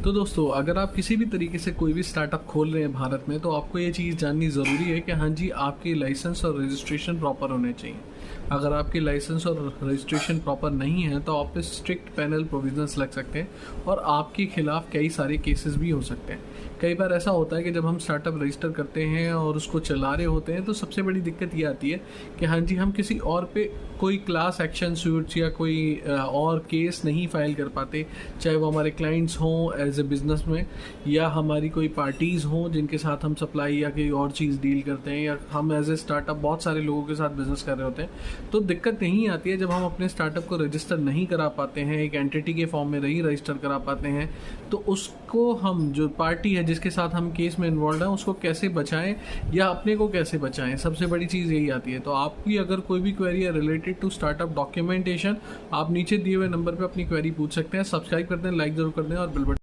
तो दोस्तों, अगर आप किसी भी तरीके से कोई भी स्टार्टअप खोल रहे हैं भारत में, तो आपको ये चीज़ जाननी ज़रूरी है कि हाँ जी, आपकी लाइसेंस और रजिस्ट्रेशन प्रॉपर होने चाहिए। अगर आपकी लाइसेंस और रजिस्ट्रेशन प्रॉपर नहीं है तो आप पे स्ट्रिक्ट पेनल प्रोविजंस लग सकते हैं और आपके खिलाफ कई सारे केसेस भी हो सकते हैं। कई बार ऐसा होता है कि जब हम स्टार्टअप रजिस्टर करते हैं और उसको चला रहे होते हैं तो सबसे बड़ी दिक्कत ये आती है कि हाँ जी, हम किसी और पे कोई क्लास एक्शन सूट्स या कोई और केस नहीं फाइल कर पाते, चाहे वो हमारे क्लाइंट्स हों एज ए बिज़नेस में, या हमारी कोई पार्टीज़ हों जिनके साथ हम सप्लाई या कोई और चीज़ डील करते हैं, या हम एज ए स्टार्टअप बहुत सारे लोगों के साथ बिजनेस कर रहे होते हैं। तो दिक्कत यहीं आती है जब हम अपने स्टार्टअप को रजिस्टर नहीं करा पाते हैं, एक एंटिटी के फॉर्म में नहीं रजिस्टर करा पाते हैं, तो उसको हम जो पार्टी है जिसके साथ हम केस में इन्वॉल्व हैं उसको कैसे बचाएं या अपने को कैसे बचाएं, सबसे बड़ी चीज़ यही आती है। तो आपकी अगर कोई भी क्वेरी है रिलेटेड टू स्टार्टअप डॉक्यूमेंटेशन, आप नीचे दिए हुए नंबर पर अपनी क्वेरी पूछ सकते हैं। सब्सक्राइब कर दें, लाइक ज़रूर कर दें और बिल बटन